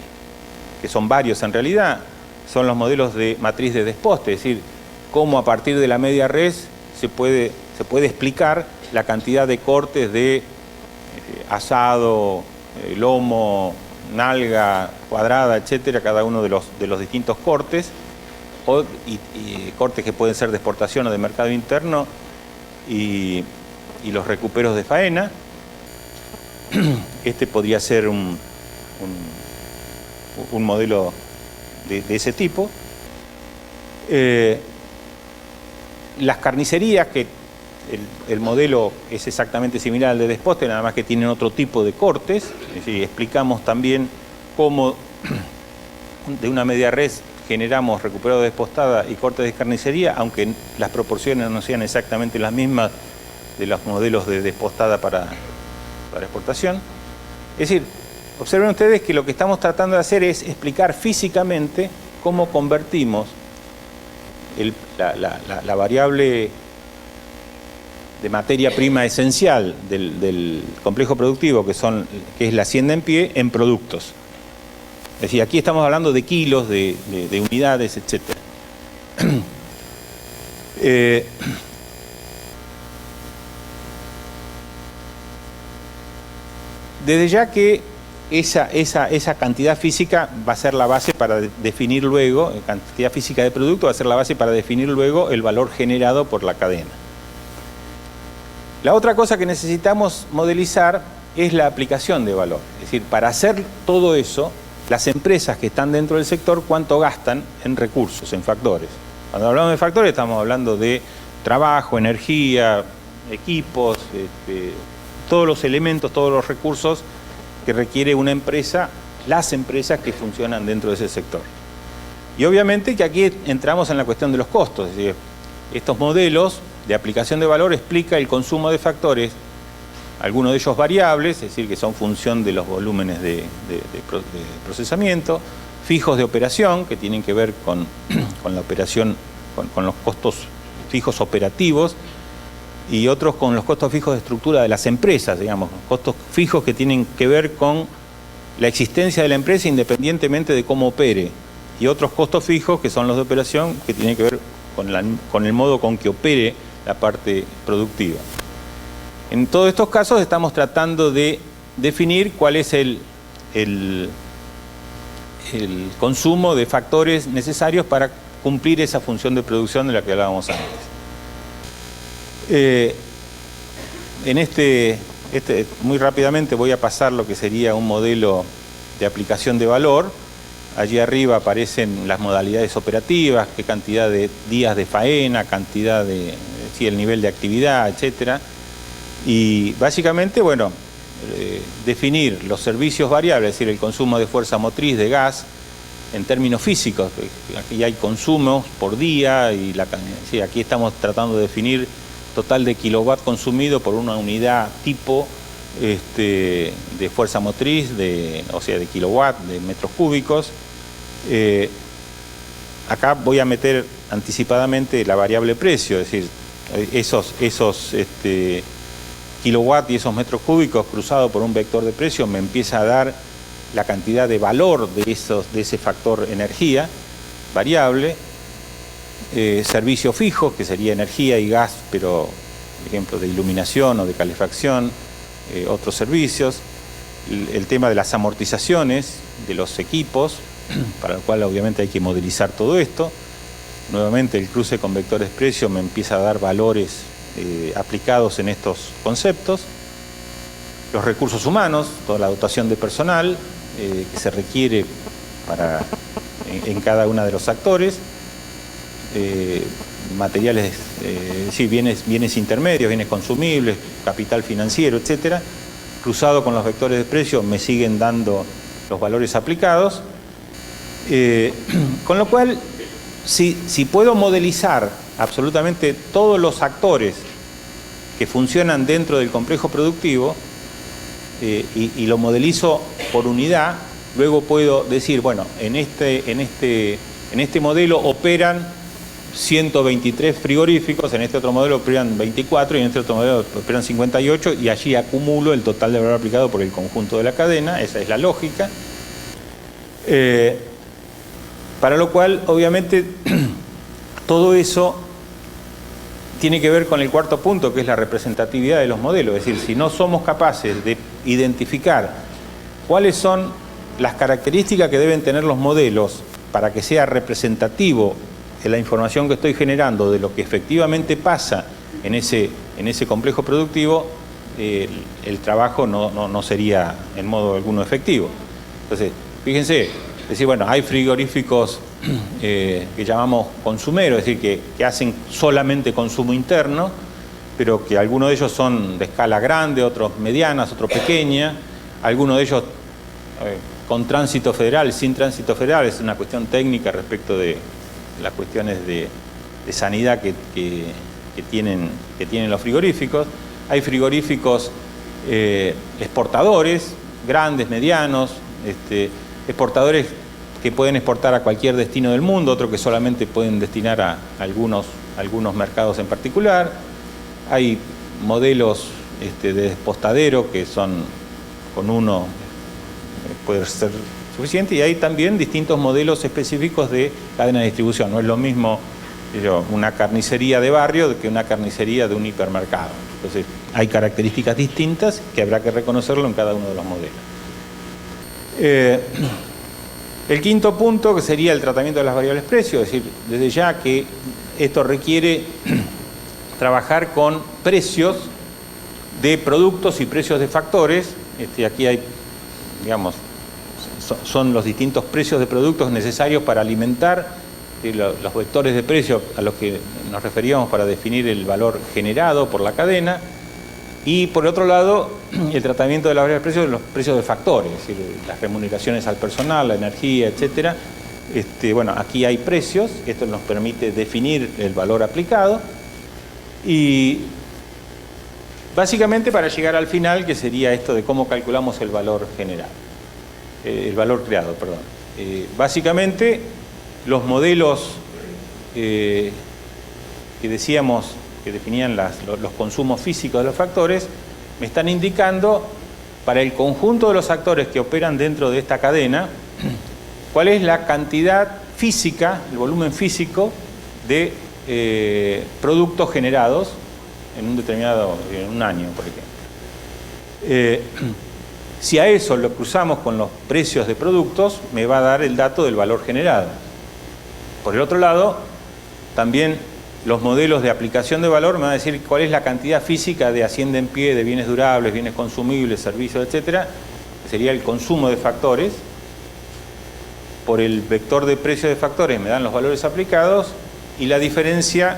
S2: son varios en realidad, son los modelos de matriz de desposte, es decir, cómo a partir de la media res se puede explicar la cantidad de cortes de asado, lomo, nalga, cuadrada, etcétera, cada uno de los distintos cortes, y cortes que pueden ser de exportación o de mercado interno, y los recuperos de faena. Este podría ser un modelo de ese tipo. Las carnicerías, que el modelo es exactamente similar al de desposte, nada más que tienen otro tipo de cortes. Es decir, explicamos también cómo de una media res generamos recuperado de despostada y cortes de carnicería, aunque las proporciones no sean exactamente las mismas de los modelos de despostada para exportación. Es decir, observen ustedes que lo que estamos tratando de hacer es explicar físicamente cómo convertimos la variable de materia prima esencial del complejo productivo, que es la hacienda en pie, en productos. Es decir, aquí estamos hablando de kilos, de unidades, etc. Desde ya que esa cantidad física va a ser la base para definir luego, cantidad física de producto va a ser la base para definir luego el valor generado por la cadena. La otra cosa que necesitamos modelizar es la aplicación de valor. Es decir, para hacer todo eso, las empresas que están dentro del sector, ¿cuánto gastan en recursos, en factores? Cuando hablamos de factores estamos hablando de trabajo, energía, equipos, todos los elementos, todos los recursos que requiere una empresa, las empresas que funcionan dentro de ese sector. Y obviamente que aquí entramos en la cuestión de los costos. Es decir, estos modelos de aplicación de valor explica el consumo de factores, algunos de ellos variables, es decir, que son función de los volúmenes de procesamiento, fijos de operación, que tienen que ver con la operación, con los costos fijos operativos, y otros con los costos fijos de estructura de las empresas, digamos, costos fijos que tienen que ver con la existencia de la empresa independientemente de cómo opere, y otros costos fijos que son los de operación, que tienen que ver con el modo con que opere la parte productiva. En todos estos casos estamos tratando de definir cuál es el consumo de factores necesarios para cumplir esa función de producción de la que hablábamos antes. Muy rápidamente voy a pasar lo que sería un modelo de aplicación de valor. Allí arriba aparecen las modalidades operativas, qué cantidad de días de faena, cantidad de, sí, el nivel de actividad, etcétera. Y básicamente, bueno, definir los servicios variables, es decir, el consumo de fuerza motriz, de gas, en términos físicos. Aquí hay consumos por día y sí, aquí estamos tratando de definir total de kilowatt consumido por una unidad tipo de fuerza motriz, o sea, de kilowatt, de metros cúbicos. Acá voy a meter anticipadamente la variable precio, es decir, esos kilowatt y esos metros cúbicos cruzados por un vector de precio me empieza a dar la cantidad de valor de ese factor energía variable. Servicios fijos, que sería energía y gas, pero por ejemplo de iluminación o de calefacción, otros servicios. el tema de las amortizaciones de los equipos, para lo cual obviamente hay que modelizar todo esto. Nuevamente el cruce con vectores precio me empieza a dar valores aplicados en estos conceptos. Los recursos humanos, toda la dotación de personal que se requiere en cada uno de los actores, materiales, sí, bienes intermedios, bienes consumibles, capital financiero, etcétera, cruzado con los vectores de precio me siguen dando los valores aplicados, con lo cual si puedo modelizar absolutamente todos los actores que funcionan dentro del complejo productivo y lo modelizo por unidad, luego puedo decir, bueno, en este modelo operan 123 frigoríficos, en este otro modelo operan 24 y en este otro modelo operan 58, y allí acumulo el total de valor aplicado por el conjunto de la cadena. Esa es la lógica. Para lo cual, obviamente, todo eso tiene que ver con el cuarto punto, que es la representatividad de los modelos. Es decir, si no somos capaces de identificar cuáles son las características que deben tener los modelos para que sea representativo de la información que estoy generando de lo que efectivamente pasa en ese complejo productivo, el trabajo no sería en modo alguno efectivo. Entonces, fíjense, decir, bueno, hay frigoríficos que llamamos consumeros, es decir, que hacen solamente consumo interno, pero que algunos de ellos son de escala grande, otros medianas, otros pequeñas, algunos de ellos con tránsito federal, sin tránsito federal. Es una cuestión técnica respecto de las cuestiones de sanidad que tienen los frigoríficos. Hay frigoríficos exportadores, grandes, medianos, exportadores que pueden exportar a cualquier destino del mundo, otros que solamente pueden destinar a algunos mercados en particular. Hay modelos de despostadero que son con uno puede ser suficiente, y hay también distintos modelos específicos de cadena de distribución. No es lo mismo una carnicería de barrio que una carnicería de un hipermercado. Entonces hay características distintas que habrá que reconocerlo en cada uno de los modelos. El quinto punto, que sería el tratamiento de las variables precios, es decir, desde ya que esto requiere trabajar con precios de productos y precios de factores. Aquí hay, digamos, son los distintos precios de productos necesarios para alimentar los vectores de precio a los que nos referíamos para definir el valor generado por la cadena. Y por otro lado, el tratamiento de las variables de precios de los precios de factores, es decir, las remuneraciones al personal, la energía, etcétera. Bueno, aquí hay precios, esto nos permite definir el valor aplicado, y básicamente para llegar al final, que sería esto de cómo calculamos el valor generado, el valor creado, perdón. Básicamente, los modelos que decíamos que definían los consumos físicos de los factores, me están indicando para el conjunto de los actores que operan dentro de esta cadena, cuál es la cantidad física, el volumen físico de productos generados en un año, por ejemplo. Si a eso lo cruzamos con los precios de productos, me va a dar el dato del valor generado. Por el otro lado, también los modelos de aplicación de valor me van a decir cuál es la cantidad física de hacienda en pie, de bienes durables, bienes consumibles, servicios, etcétera, que sería el consumo de factores. Por el vector de precio de factores me dan los valores aplicados, y la diferencia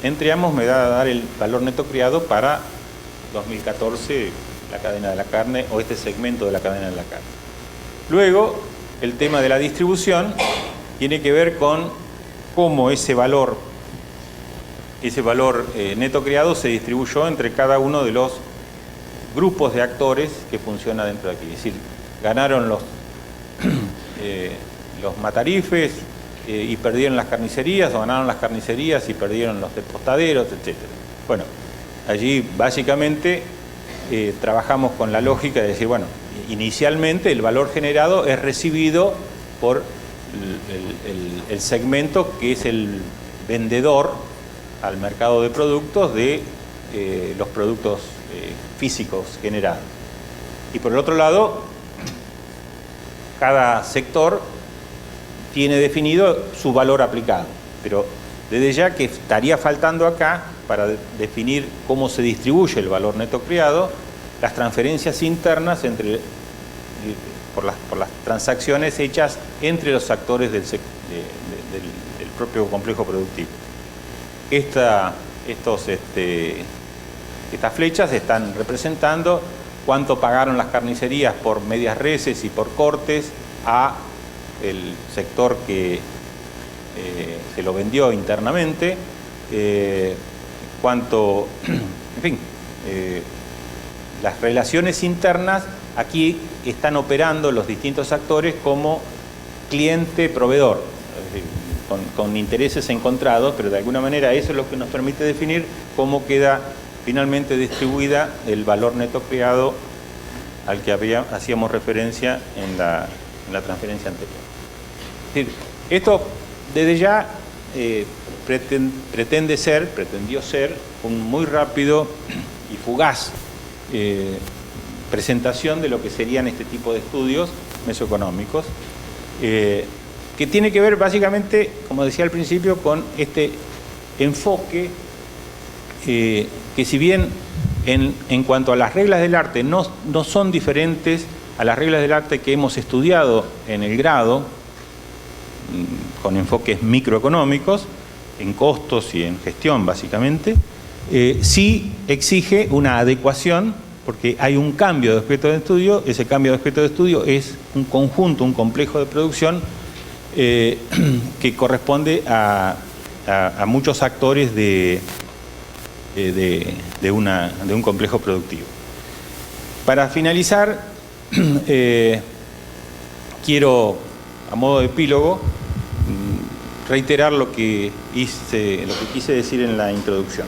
S2: entre ambos me va a dar el valor neto creado para 2014, la cadena de la carne, o este segmento de la cadena de la carne. Luego, el tema de la distribución tiene que ver con cómo ese valor neto creado se distribuyó entre cada uno de los grupos de actores que funciona dentro de aquí. Es decir, ganaron los matarifes y perdieron las carnicerías, o ganaron las carnicerías y perdieron los despostaderos, etc. Bueno, allí básicamente trabajamos con la lógica de decir, bueno, inicialmente el valor generado es recibido por el segmento que es el vendedor al mercado de productos de los productos físicos generados. Y por el otro lado, cada sector tiene definido su valor aplicado. Pero desde ya que estaría faltando acá, para definir cómo se distribuye el valor neto creado, las transferencias internas por las transacciones hechas entre los actores del propio complejo productivo. Estas flechas están representando cuánto pagaron las carnicerías por medias reses y por cortes a el sector que se lo vendió internamente, cuánto, en fin, las relaciones internas aquí están operando los distintos actores como cliente-proveedor, con intereses encontrados, pero de alguna manera eso es lo que nos permite definir cómo queda finalmente distribuida el valor neto creado al que hacíamos referencia en la transferencia anterior. Es decir, esto desde ya pretendió ser un muy rápido y fugaz presentación de lo que serían este tipo de estudios mesoeconómicos, que tiene que ver básicamente, como decía al principio, con este enfoque que si bien en cuanto a las reglas del arte no son diferentes a las reglas del arte que hemos estudiado en el grado, con enfoques microeconómicos, en costos y en gestión básicamente, sí exige una adecuación porque hay un cambio de objeto de estudio. Ese cambio de objeto de estudio es un conjunto, un complejo de producción que corresponde a muchos actores de un complejo productivo. Para finalizar, quiero, a modo de epílogo, reiterar lo que quise decir en la introducción.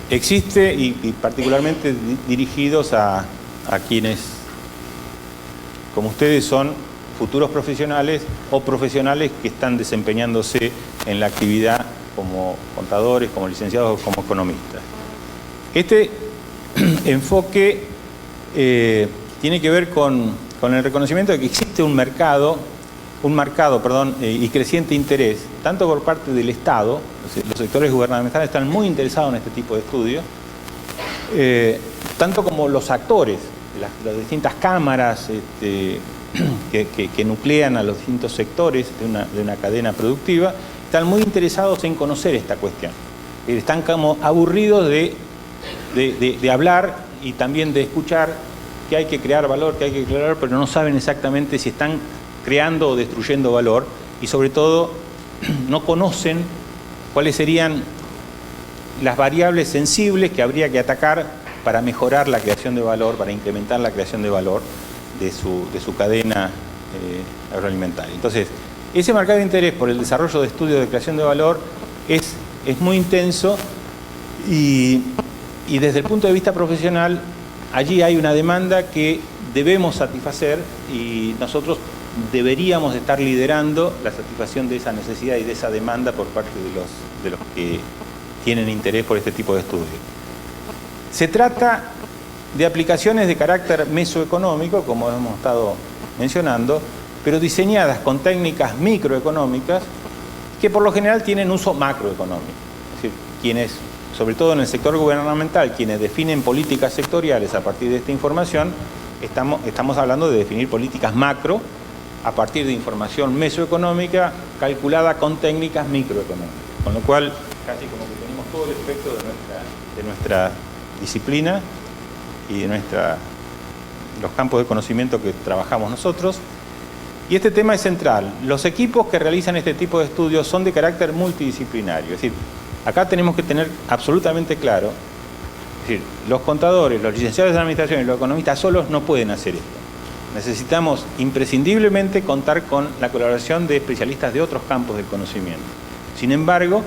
S2: Existe, y particularmente dirigidos a quienes, como ustedes, son futuros profesionales o profesionales que están desempeñándose en la actividad como contadores, como licenciados o como economistas. Este enfoque tiene que ver con el reconocimiento de que existe un marcado y creciente interés, tanto por parte del Estado, los sectores gubernamentales están muy interesados en este tipo de estudios, tanto como los actores, las distintas cámaras que nuclean a los distintos sectores de una cadena productiva, están muy interesados en conocer esta cuestión. Están como aburridos de hablar y también de escuchar que hay que crear valor, pero no saben exactamente si están creando o destruyendo valor, y sobre todo no conocen cuáles serían las variables sensibles que habría que atacar para mejorar la creación de valor, para incrementar la creación de valor de su cadena agroalimentaria. Entonces, ese marcado interés por el desarrollo de estudios de creación de valor es muy intenso, y desde el punto de vista profesional allí hay una demanda que debemos satisfacer, y nosotros deberíamos estar liderando la satisfacción de esa necesidad y de esa demanda por parte de los que tienen interés por este tipo de estudios. Se trata de aplicaciones de carácter mesoeconómico, como hemos estado mencionando, pero diseñadas con técnicas microeconómicas que por lo general tienen uso macroeconómico. Es decir, quienes, sobre todo en el sector gubernamental, quienes definen políticas sectoriales a partir de esta información, estamos hablando de definir políticas macro a partir de información mesoeconómica calculada con técnicas microeconómicas. Con lo cual, casi como que tenemos todo el espectro de nuestra disciplina y de los campos de conocimiento que trabajamos nosotros. Y este tema es central. Los equipos que realizan este tipo de estudios son de carácter multidisciplinario. Es decir, acá tenemos que tener absolutamente claro, es decir, los contadores, los licenciados en administración y los economistas solos no pueden hacer esto. Necesitamos imprescindiblemente contar con la colaboración de especialistas de otros campos del conocimiento. Sin embargo,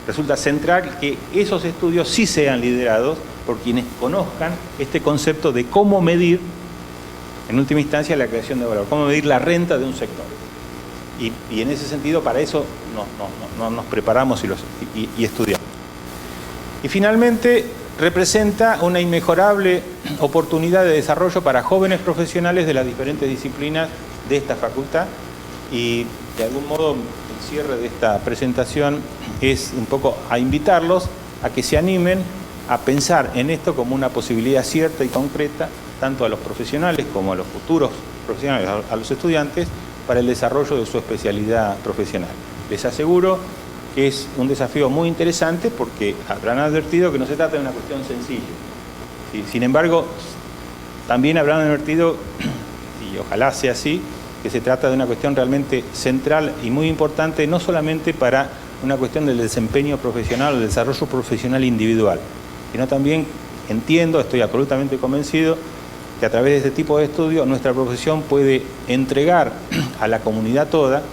S2: resulta central que esos estudios sí sean liderados por quienes conozcan este concepto de cómo medir, en última instancia, la creación de valor, cómo medir la renta de un sector. Y en ese sentido, para eso nos preparamos y estudiamos. Y finalmente, representa una inmejorable oportunidad de desarrollo para jóvenes profesionales de las diferentes disciplinas de esta facultad. Y de algún modo el cierre de esta presentación es un poco a invitarlos a que se animen a pensar en esto como una posibilidad cierta y concreta, tanto a los profesionales como a los futuros profesionales, a los estudiantes, para el desarrollo de su especialidad profesional. Les aseguro que es un desafío muy interesante porque habrán advertido que no se trata de una cuestión sencilla. Sin embargo, también habrán advertido, y ojalá sea así, que se trata de una cuestión realmente central y muy importante, no solamente para una cuestión del desempeño profesional o del desarrollo profesional individual, sino también entiendo, estoy absolutamente convencido, que a través de este tipo de estudios nuestra profesión puede entregar a la comunidad toda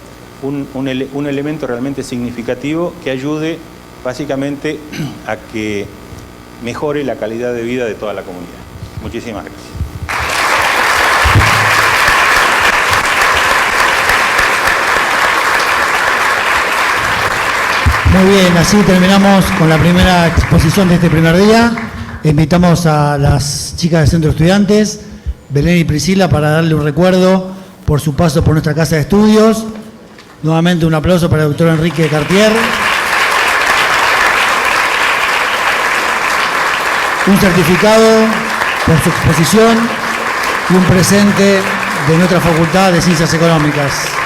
S2: un elemento realmente significativo que ayude básicamente a que mejore la calidad de vida de toda la comunidad. Muchísimas gracias.
S3: Muy bien, así terminamos con la primera exposición de este primer día. Invitamos a las chicas del Centro de Estudiantes, Belén y Priscila, para darle un recuerdo por su paso por nuestra casa de estudios. Nuevamente un aplauso para el doctor Enrique Cartier. Un certificado por su exposición y un presente de nuestra Facultad de Ciencias Económicas.